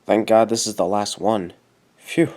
Thank God this is the last one. Phew.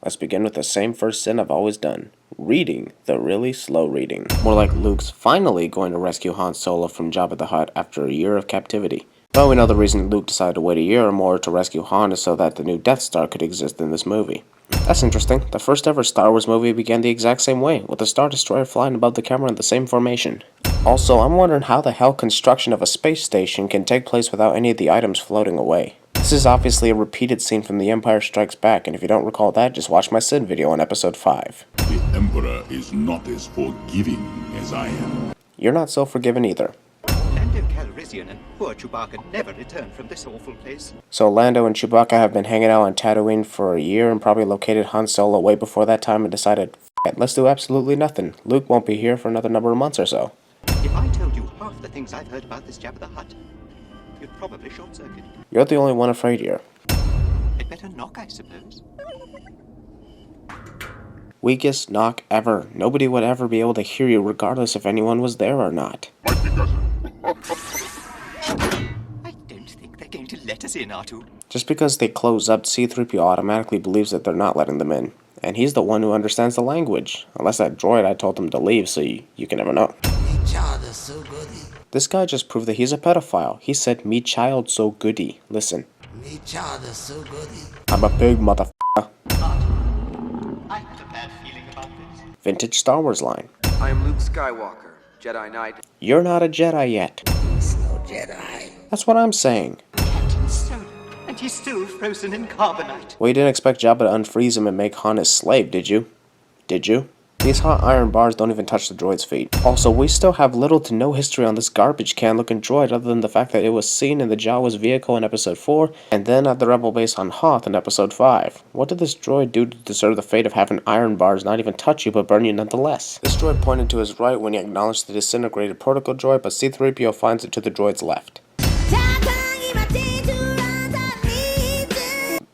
Let's begin with the same first sin I've always done. Reading the really slow reading. More like Luke's finally going to rescue Han Solo from Jabba the Hutt after a year of captivity. Well, we know the reason Luke decided to wait a year or more to rescue Han is so that the new Death Star could exist in this movie. That's interesting. The first ever Star Wars movie began the exact same way, with the Star Destroyer flying above the camera in the same formation. Also, I'm wondering how the hell construction of a space station can take place without any of the items floating away. This is obviously a repeated scene from The Empire Strikes Back, and if you don't recall that, just watch my Sid video on episode 5. The Emperor is not as forgiving as I am. You're not so forgiven either. Lando Calrissian and poor Chewbacca never returned from this awful place. So Lando and Chewbacca have been hanging out on Tatooine for a year and probably located Han Solo way before that time and decided, F it, let's do absolutely nothing. Luke won't be here for another number of months or so. If I told you half the things I've heard about this Jabba the Hutt, you'd probably short-circuit. You're the only one afraid here. I'd better knock, I suppose. Weakest knock ever. Nobody would ever be able to hear you regardless if anyone was there or not. I don't think they're going to let us in, R2. Just because they close up, C-3PO automatically believes that they're not letting them in. And he's the one who understands the language. Unless that droid I told him to leave, so you can never know. This guy just proved that he's a pedophile. He said, me child so goody. Listen. Me child is so goody. I'm a pig, motherfucker. I have a bad feeling about this. Vintage Star Wars line. I am Luke Skywalker, Jedi Knight. You're not a Jedi yet. He's no Jedi. That's what I'm saying. Captain Solo, and he's still frozen in carbonite. Well, you didn't expect Jabba to unfreeze him and make Han his slave, did you? Did you? These hot iron bars don't even touch the droid's feet. Also, we still have little to no history on this garbage can looking droid other than the fact that it was seen in the Jawa's vehicle in episode 4 and then at the rebel base on Hoth in episode 5. What did this droid do to deserve the fate of having iron bars not even touch you but burn you nonetheless? This droid pointed to his right when he acknowledged the disintegrated protocol droid, but C-3PO finds it to the droid's left.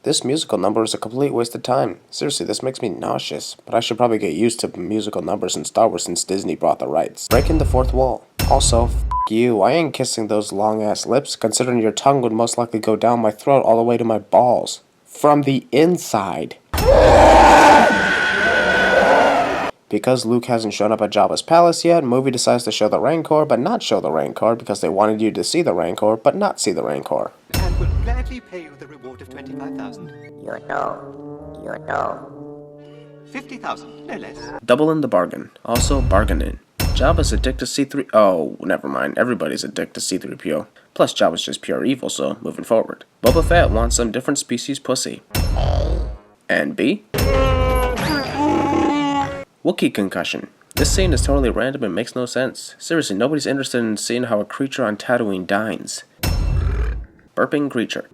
This musical number is a complete waste of time. Seriously, this makes me nauseous, but I should probably get used to musical numbers in Star Wars since Disney brought the rights. Breaking the fourth wall. Also, f*** you, I ain't kissing those long-ass lips, considering your tongue would most likely go down my throat all the way to my balls. From the inside. Because Luke hasn't shown up at Jabba's palace yet, movie decides to show the Rancor, but not show the Rancor because they wanted you to see the Rancor, but not see the Rancor. And will gladly pay you the reward of 25,000. You know. 50,000, no less. Doubling the bargain. Also, bargaining. Jabba's a dick to C3... Oh, never mind. Everybody's a dick to C-3PO. Plus, Jabba's just pure evil, so moving forward. Boba Fett wants some different species pussy. And B? Wookiee concussion. This scene is totally random and makes no sense. Seriously, nobody's interested in seeing how a creature on Tatooine dines. Burping creature.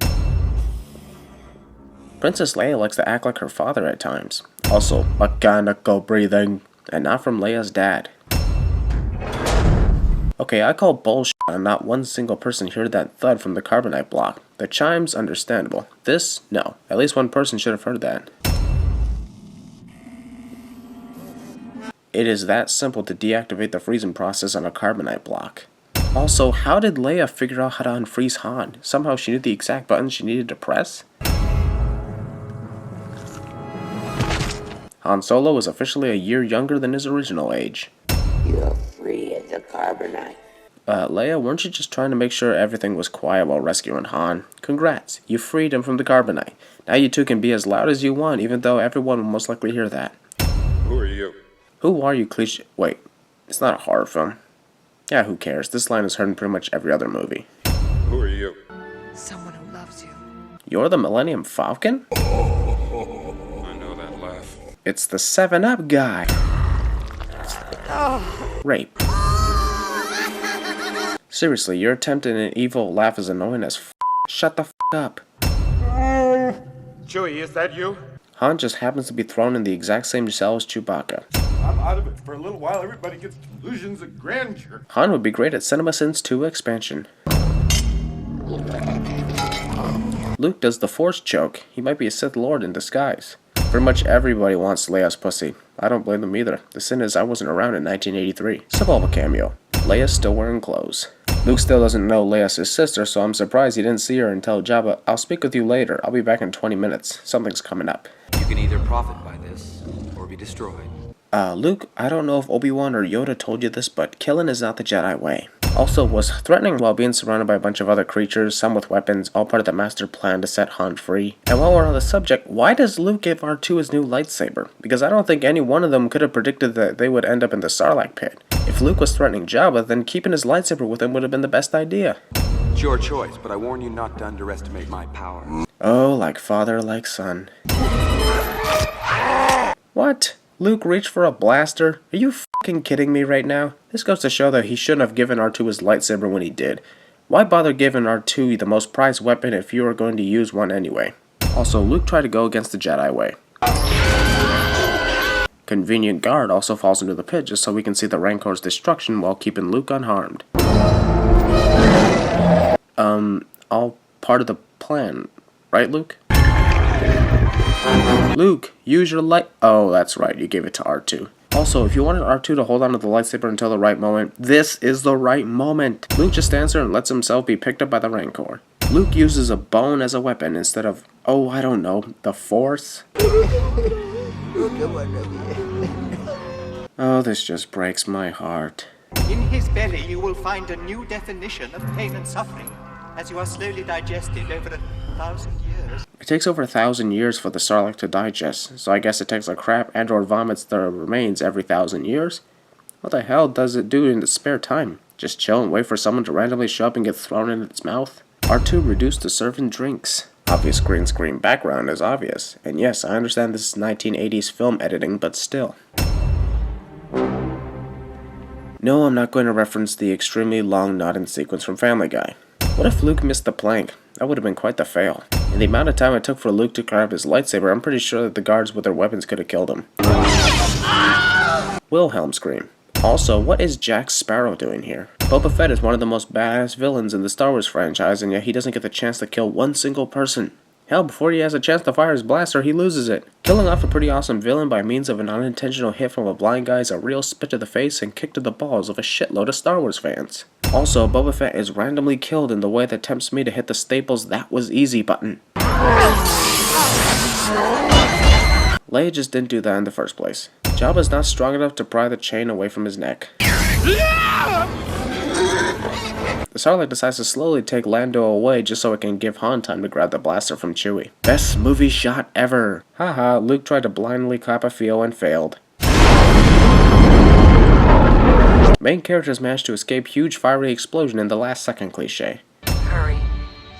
Princess Leia likes to act like her father at times. Also, mechanical breathing. And not from Leia's dad. Okay, I call bullshit and not one single person heard that thud from the carbonite block. The chimes, understandable. This, no. At least one person should have heard that. It is that simple to deactivate the freezing process on a carbonite block. Also, how did Leia figure out how to unfreeze Han? Somehow she knew the exact button she needed to press? Han Solo is officially a year younger than his original age. You're free as a carbonite. Leia, weren't you just trying to make sure everything was quiet while rescuing Han? Congrats, you freed him from the carbonite. Now you two can be as loud as you want, even though everyone will most likely hear that. Who are you? Who are you, cliche? Wait, it's not a horror film. Yeah, who cares? This line is heard in pretty much every other movie. Who are you? Someone who loves you. You're the Millennium Falcon? I know that laugh. It's the 7-Up guy. Rape. Seriously, your attempt at an evil laugh is annoying as f***. Shut the f*** up. Chewie, is that you? Han just happens to be thrown in the exact same cell as Chewbacca. I'm out of it for a little while. Everybody gets delusions of grandeur. Han would be great at CinemaSins 2 expansion. Luke does the Force choke. He might be a Sith Lord in disguise. Pretty much everybody wants Leia's pussy. I don't blame them either. The sin is I wasn't around in 1983. Sebulba cameo. Leia's still wearing clothes. Luke still doesn't know Leia's his sister, so I'm surprised he didn't see her and tell Jabba, "I'll speak with you later. I'll be back in 20 minutes. Something's coming up." You can either profit by this, or be destroyed. Luke, I don't know if Obi-Wan or Yoda told you this, but killing is not the Jedi way. Also, was threatening while being surrounded by a bunch of other creatures, some with weapons, all part of the master plan to set Han free. And while we're on the subject, why does Luke give R2 his new lightsaber? Because I don't think any one of them could have predicted that they would end up in the Sarlacc pit. If Luke was threatening Jabba, then keeping his lightsaber with him would have been the best idea. It's your choice, but I warn you not to underestimate my power. Oh, like father, like son. What? Luke reached for a blaster? Are you fucking kidding me right now? This goes to show that he shouldn't have given R2 his lightsaber when he did. Why bother giving R2 the most prized weapon if you were going to use one anyway? Also, Luke tried to go against the Jedi way. Convenient guard also falls into the pit just so we can see the Rancor's destruction while keeping Luke unharmed. All part of the plan, right, Luke? Luke, use your light. Oh, that's right, you gave it to R2. Also, if you wanted R2 to hold on to the lightsaber until the right moment, this is the right moment. Luke just stands there and lets himself be picked up by the Rancor. Luke uses a bone as a weapon instead of, oh, I don't know, the Force? Oh, this just breaks my heart. In his belly, you will find a new definition of pain and suffering, as you are slowly digested over 1,000 years. It takes over 1,000 years for the Sarlacc to digest, so I guess it takes a crap and or vomits the remains every 1,000 years? What the hell does it do in its spare time? Just chill and wait for someone to randomly show up and get thrown in its mouth? R2 reduced to serving drinks. Obvious green screen background is obvious, and yes, I understand this is 1980s film editing, but still. No, I'm not going to reference the extremely long nodding sequence from Family Guy. What if Luke missed the plank? That would have been quite the fail. In the amount of time it took for Luke to grab his lightsaber, I'm pretty sure that the guards with their weapons could have killed him. Wilhelm scream. Also, what is Jack Sparrow doing here? Boba Fett is one of the most badass villains in the Star Wars franchise, and yet he doesn't get the chance to kill one single person. Hell, before he has a chance to fire his blaster, he loses it. Killing off a pretty awesome villain by means of an unintentional hit from a blind guy is a real spit to the face and kick to the balls of a shitload of Star Wars fans. Also, Boba Fett is randomly killed in the way that tempts me to hit the Staples "that was easy" button. Leia just didn't do that in the first place. Jabba's not strong enough to pry the chain away from his neck. The Sarlacc decides to slowly take Lando away just so it can give Han time to grab the blaster from Chewie. Best movie shot ever! Haha, Luke tried to blindly clap a feel and failed. Main characters managed to escape huge fiery explosion in the last second cliche. Hurry.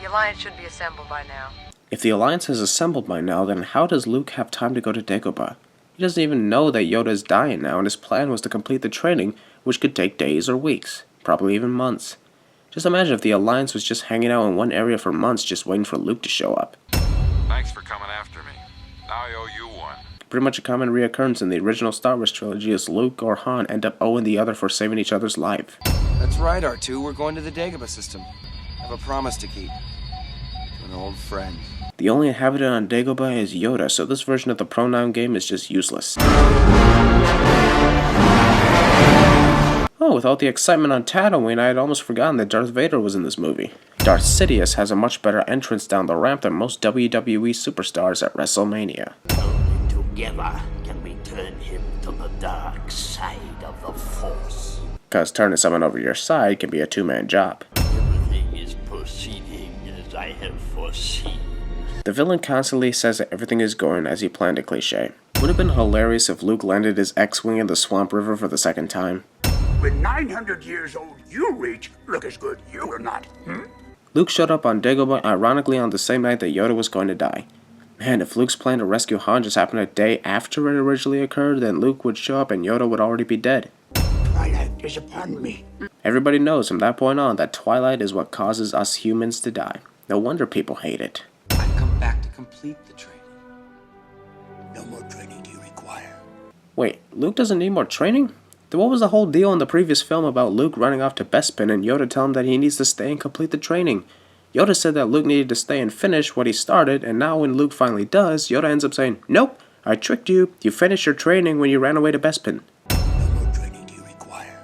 The Alliance should be assembled by now. If the Alliance is assembled by now, then how does Luke have time to go to Dagobah? He doesn't even know that Yoda is dying now, and his plan was to complete the training, which could take days or weeks, probably even months. Just imagine if the Alliance was just hanging out in one area for months just waiting for Luke to show up. Thanks for coming after me. Now I owe you one. Pretty much a common reoccurrence in the original Star Wars trilogy is Luke or Han end up owing the other for saving each other's life. That's right, R2. We're going to the Dagobah system. I have a promise to keep. To an old friend. The only inhabitant on Dagobah is Yoda, so this version of the pronoun game is just useless. Oh, without the excitement on Tatooine, I had almost forgotten that Darth Vader was in this movie. Darth Sidious has a much better entrance down the ramp than most WWE superstars at WrestleMania. Only together can we turn him to the dark side of the Force. Cause turning someone over your side can be a two-man job. Everything is proceeding as I have foreseen. The villain constantly says that everything is going as he planned, a cliche. Would have been hilarious if Luke landed his X-Wing in the Swamp River for the second time. When 900 years old you reach, look as good you will not, Luke showed up on Dagobah ironically on the same night that Yoda was going to die. Man, if Luke's plan to rescue Han just happened a day after it originally occurred, then Luke would show up and Yoda would already be dead. Twilight is upon me. Everybody knows from that point on that Twilight is what causes us humans to die. No wonder people hate it. I've come back to complete the training. No more training do you require. Wait, Luke doesn't need more training? Then what was the whole deal in the previous film about Luke running off to Bespin and Yoda telling him that he needs to stay and complete the training? Yoda said that Luke needed to stay and finish what he started, and now when Luke finally does, Yoda ends up saying, "Nope, I tricked you. You finished your training when you ran away to Bespin." No more training do you require.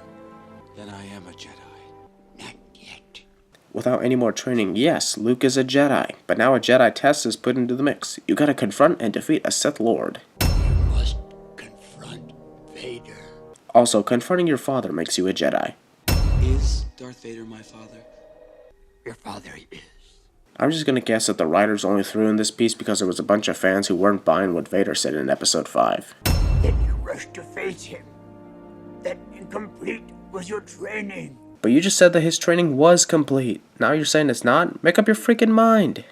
Then I am a Jedi. Not yet. without any more training, yes, Luke is a Jedi, but now a Jedi test is put into the mix. You gotta confront and defeat a Sith Lord. You must confront Vader. Also, confronting your father makes you a Jedi. Is Darth Vader my father? Your father is. I'm just gonna guess that the writers only threw in this piece because there was a bunch of fans who weren't buying what Vader said in Episode 5. Then you rushed to face him. That incomplete was your training. But you just said that his training was complete. Now you're saying it's not? Make up your freaking mind.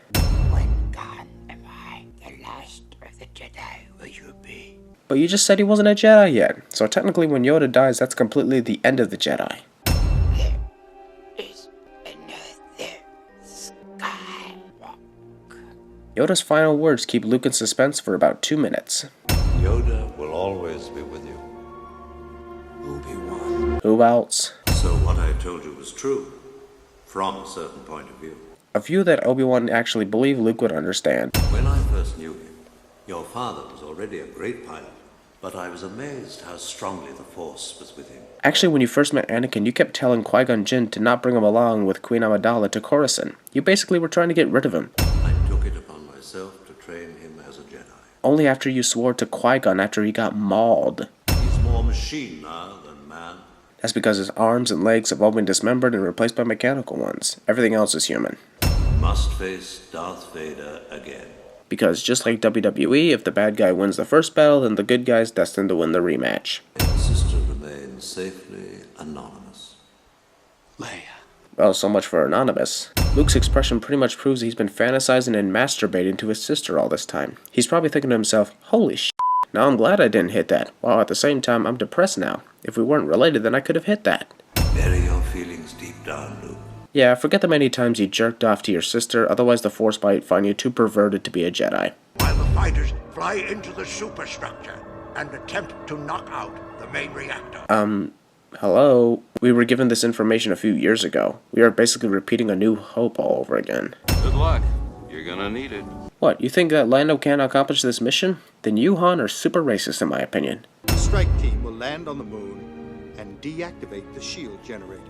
When gone am I, the last of the Jedi will you be? But you just said he wasn't a Jedi yet. So technically when Yoda dies, that's completely the end of the Jedi. There is another Skywalker. Yoda's final words keep Luke in suspense for about 2 minutes. Yoda will always be with you. Obi-Wan. Who else? So what I told you was true, from a certain point of view. A view that Obi-Wan actually believed Luke would understand. When I first knew him, your father was already a great pilot, but I was amazed how strongly the Force was with him. Actually, when you first met Anakin, you kept telling Qui-Gon Jinn to not bring him along with Queen Amidala to Coruscant. You basically were trying to get rid of him. I took it upon myself to train him as a Jedi. Only after you swore to Qui-Gon after he got mauled. He's more machine now than man. That's because his arms and legs have all been dismembered and replaced by mechanical ones. Everything else is human. Must face Darth Vader again. Because just like WWE, if the bad guy wins the first battle, then the good guy's destined to win the rematch. The sister remains safely anonymous. Leia. Well, so much for anonymous. Luke's expression pretty much proves he's been fantasizing and masturbating to his sister all this time. He's probably thinking to himself, holy shit, now I'm glad I didn't hit that, while at the same time I'm depressed now. If we weren't related, then I could have hit that. Bury your feelings deep down, Luke. Yeah, forget the many times you jerked off to your sister, otherwise the Force might find you too perverted to be a Jedi. While the fighters fly into the superstructure and attempt to knock out the main reactor. Hello? We were given this information a few years ago. We are basically repeating A New Hope all over again. Good luck. You're gonna need it. What, you think that Lando can't accomplish this mission? Then you, Han, are super racist in my opinion. The strike team will land on the moon and deactivate the shield generator.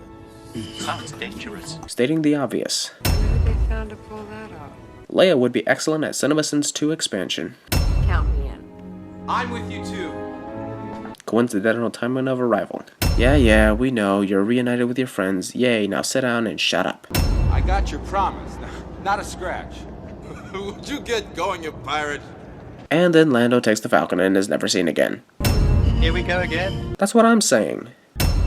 Sounds dangerous. Stating the obvious. Where did they found to pull that off? Leia would be excellent at CinemaSins 2 expansion. Count me in. I'm with you too. Coincidental timing of arrival. Yeah, we know, you're reunited with your friends. Yay, now sit down and shut up. I got your promise. Not a scratch. Would you get going, you pirate? And then Lando takes the Falcon and is never seen again. Here we go again. That's what I'm saying.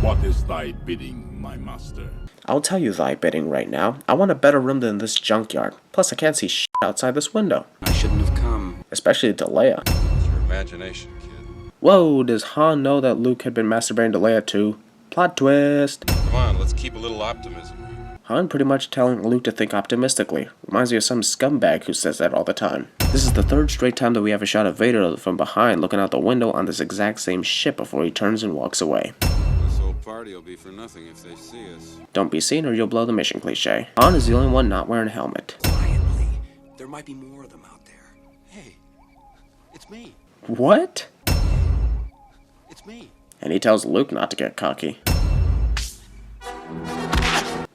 What is thy bidding, my master? I'll tell you thy bidding right now. I want a better room than this junkyard. Plus, I can't see shit outside this window. I shouldn't have come. Especially to Leia. It's your imagination, kid. Whoa, does Han know that Luke had been masturbating to Leia too? Plot twist. Come on, let's keep a little optimism. Han pretty much telling Luke to think optimistically. Reminds me of some scumbag who says that all the time. This is the third straight time that we have a shot of Vader from behind looking out the window on this exact same ship before he turns and walks away. This whole party will be for nothing if they see us. Don't be seen or you'll blow the mission cliche. Han is the only one not wearing a helmet. Quietly. There might be more of them out there. Hey, it's me. What? It's me. And he tells Luke not to get cocky.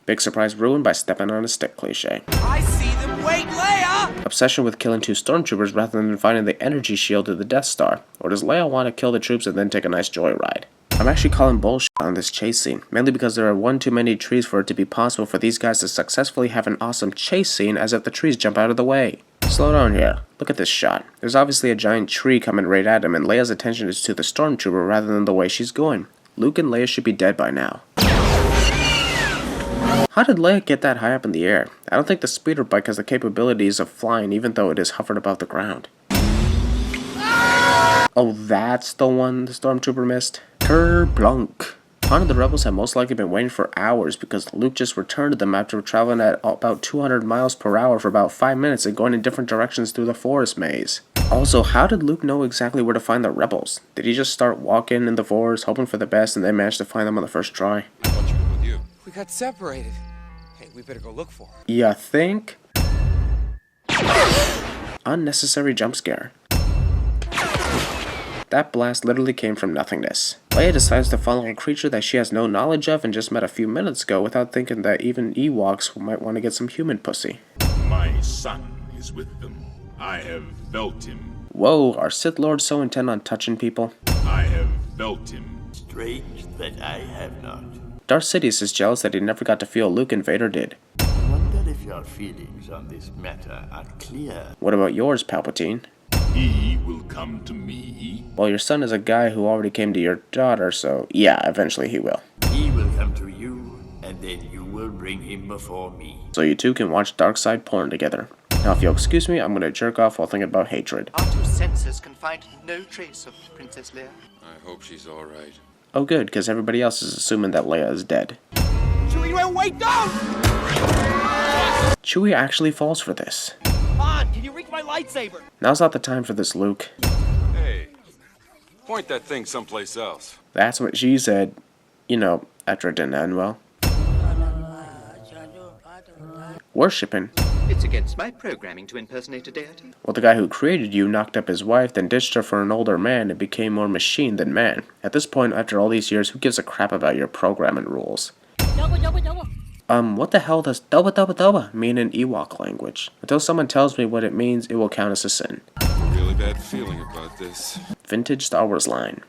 Big surprise ruined by stepping on a stick cliche. I see them. Wait, Leia! Obsession with killing 2 stormtroopers rather than finding the energy shield to the Death Star. Or does Leia want to kill the troops and then take a nice joyride? I'm actually calling bullshit on this chase scene, mainly because there are one too many trees for it to be possible for these guys to successfully have an awesome chase scene as if the trees jump out of the way. Slow down here. Look at this shot. There's obviously a giant tree coming right at him and Leia's attention is to the stormtrooper rather than the way she's going. Luke and Leia should be dead by now. How did Leia get that high up in the air? I don't think the speeder bike has the capabilities of flying even though it is hovered above the ground. Oh, that's the one the stormtrooper missed? Kerplunk. Han and the rebels have most likely been waiting for hours because Luke just returned to them after traveling at about 200 miles per hour for about 5 minutes and going in different directions through the forest maze. Also, how did Luke know exactly where to find the rebels? Did he just start walking in the forest, hoping for the best, and then manage to find them on the first try? I thought you were with you. We got separated. Hey, we better go look for her. Ya think? Unnecessary jump scare. That blast literally came from nothingness. Leia decides to follow a creature that she has no knowledge of and just met a few minutes ago without thinking that even Ewoks might want to get some human pussy. My son is with them. I have felt him. Whoa, are Sith Lords so intent on touching people? I have felt him. Strange that I have not. Darth Sidious is jealous that he never got to feel Luke and Vader did. I wonder if your feelings on this matter are clear. What about yours, Palpatine? He will come to me. Well, your son is a guy who already came to your daughter, so yeah, eventually he will. He will come to you, and then you will bring him before me. So you two can watch dark side porn together. Now if you'll excuse me, I'm gonna jerk off while thinking about hatred. Our two senses can find no trace of Princess Leia. I hope she's all right. Oh good, because everybody else is assuming that Leia is dead. Chewie, wait, don't! Chewie actually falls for this. Han, can you reach my lightsaber? Now's not the time for this, Luke. Hey, point that thing someplace else. That's what she said, you know, after it didn't end well. Worshipping. It's against my programming to impersonate a deity. Well, the guy who created you knocked up his wife, then ditched her for an older man and became more machine than man. At this point, after all these years, who gives a crap about your programming rules? What the hell does doba doba doba mean in Ewok language? Until someone tells me what it means, it will count as a sin. A really bad feeling about this. Vintage Star Wars line.